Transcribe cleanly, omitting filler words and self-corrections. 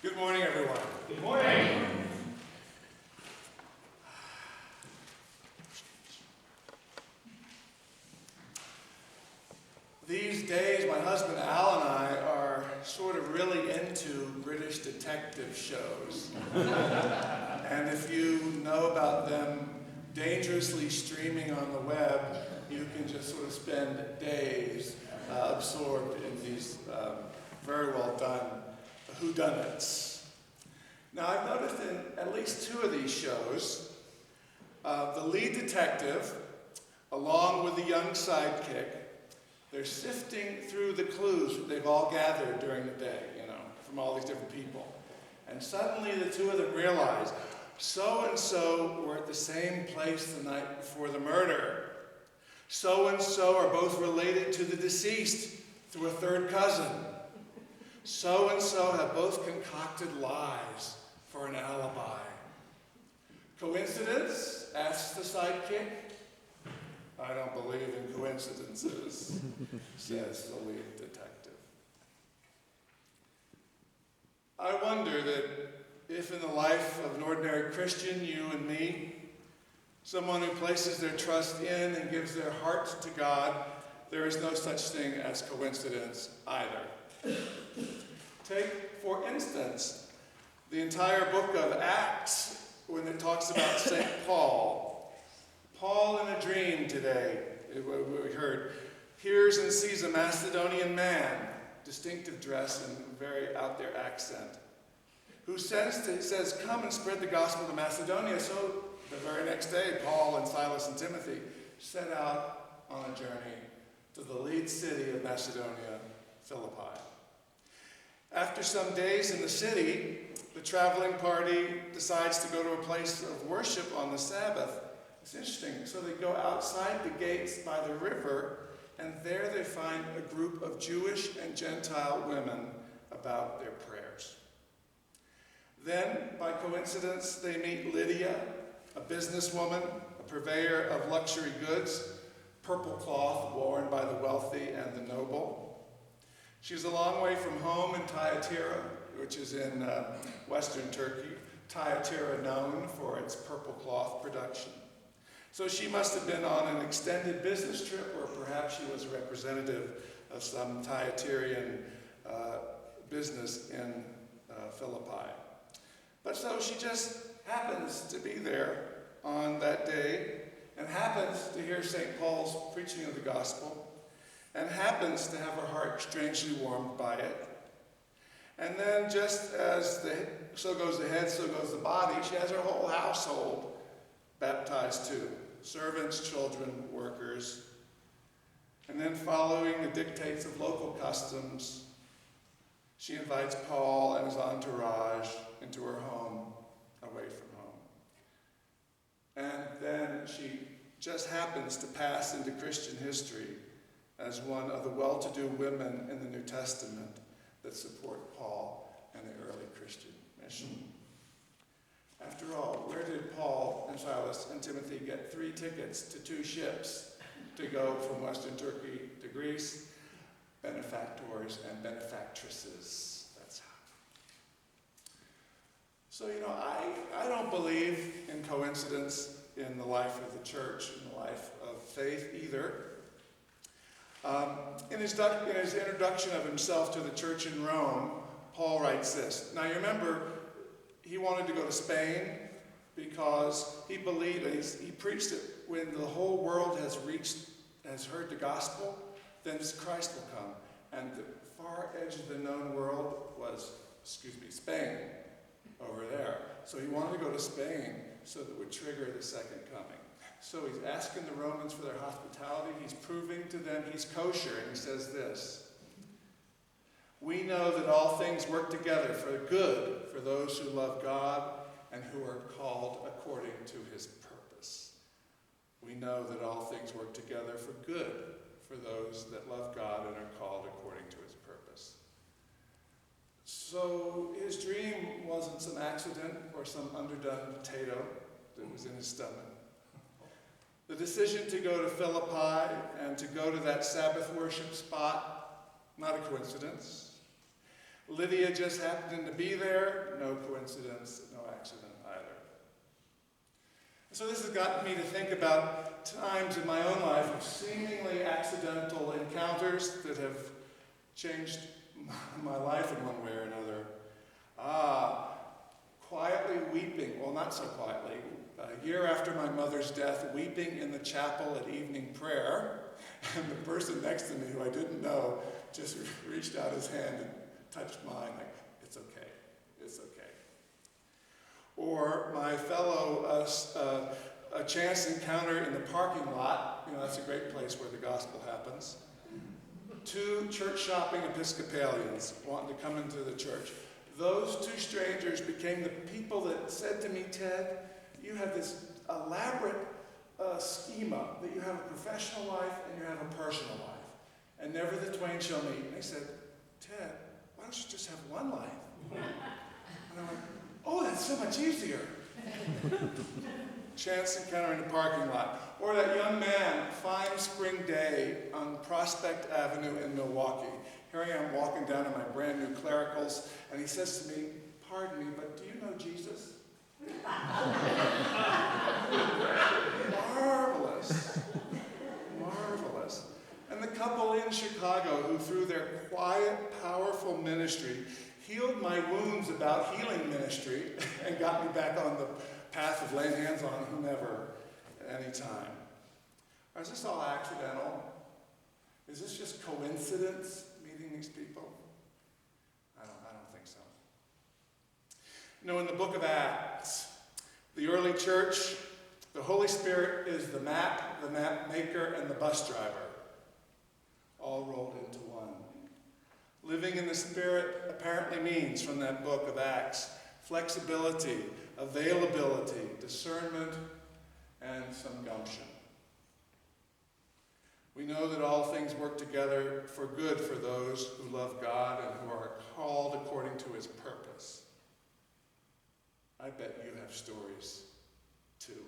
Good morning, everyone. Good morning. These days, my husband Al and I are sort of really into British detective shows. And if you know about them dangerously streaming on the web, you can just sort of spend days absorbed in these very well done whodunits. Now, I've noticed in at least two of these shows, the lead detective, along with the young sidekick, they're sifting through the clues that they've all gathered during the day, from all these different people. And suddenly the two of them realize, so-and-so were at the same place the night before the murder. So-and-so are both related to the deceased through a third cousin. So-and-so have both concocted lies for an alibi. Coincidence? Asks the sidekick. I don't believe in coincidences, says the lead detective. I wonder that if in the life of an ordinary Christian, you and me, someone who places their trust in and gives their heart to God, there is no such thing as coincidence either. Take, for instance, the entire book of Acts when it talks about St. Paul. Paul in a dream today, we heard, hears and sees a Macedonian man, distinctive dress and very out there accent, who says, come and spread the gospel to Macedonia. So the very next day, Paul and Silas and Timothy set out on a journey to the lead city of Macedonia, Philippi. After some days in the city, the traveling party decides to go to a place of worship on the Sabbath. It's interesting. So they go outside the gates by the river, and there they find a group of Jewish and Gentile women about their prayers. Then, by coincidence, they meet Lydia, a businesswoman, a purveyor of luxury goods, purple cloth worn by the wealthy and the noble. She's a long way from home in Thyatira, which is in western Turkey. Thyatira known for its purple cloth production. So she must have been on an extended business trip, or perhaps she was a representative of some Thyatirian business in Philippi. But so she just happens to be there on that day, and happens to hear St. Paul's preaching of the gospel, and happens to have her heart strangely warmed by it. And then just as so goes the head, so goes the body, she has her whole household baptized too. Servants, children, workers. And then following the dictates of local customs, she invites Paul and his entourage into her home, away from home. And then she just happens to pass into Christian history as one of the well-to-do women in the New Testament that support Paul and the early Christian mission. After all, where did Paul and Silas and Timothy get 3 tickets to 2 ships to go from western Turkey to Greece? Benefactors and benefactresses. That's how. So, I don't believe in coincidence in the life of the church, in the life of faith either. In his introduction of himself to the church in Rome, Paul writes this. Now, you remember, he wanted to go to Spain because he believed, he preached it, when the whole world has heard the gospel, then Christ will come. And the far edge of the known world was, Spain, over there. So he wanted to go to Spain so that it would trigger the second coming. So he's asking the Romans for their hospitality. He's proving to them he's kosher, and he says this: we know that all things work together for good for those who love God and who are called according to his purpose. We know that all things work together for good for those that love God and are called according to his purpose. So his dream wasn't some accident or some underdone potato that was in his stomach. The decision to go to Philippi and to go to that Sabbath worship spot, not a coincidence. Lydia just happened to be there. No coincidence, no accident either. So this has gotten me to think about times in my own life of seemingly accidental encounters that have changed my life in one way or another. Quietly weeping, well, not so quietly, a year after my mother's death, weeping in the chapel at evening prayer, and the person next to me, who I didn't know, just reached out his hand and touched mine, like, it's okay, it's okay. Or my fellow, a chance encounter in the parking lot, that's a great place where the gospel happens. Two church shopping Episcopalians wanting to come into the church. Those two strangers became the people that said to me, Ted, you have this elaborate schema that you have a professional life and you have a personal life, and never the twain shall meet. And they said, Ted, why don't you just have one life? And I'm like, oh, that's so much easier. Chance encounter in the parking lot. Or that young man, fine spring day on Prospect Avenue in Milwaukee. Here I am walking down in my brand new clericals, and he says to me, pardon me, but do you know Jesus? Marvelous. Marvelous. And the couple in Chicago who, through their quiet, powerful ministry, healed my wounds about healing ministry and got me back on the path of laying hands on whomever at any time. Or is this all accidental? Is this just coincidence, meeting these people? I don't think so. In the book of Acts, the early church, the Holy Spirit is the map maker, and the bus driver, all rolled into one. Living in the Spirit apparently means, from that book of Acts, flexibility, availability, discernment, and some gumption. We know that all things work together for good for those who love God and who are called according to his purpose. I bet you have stories too.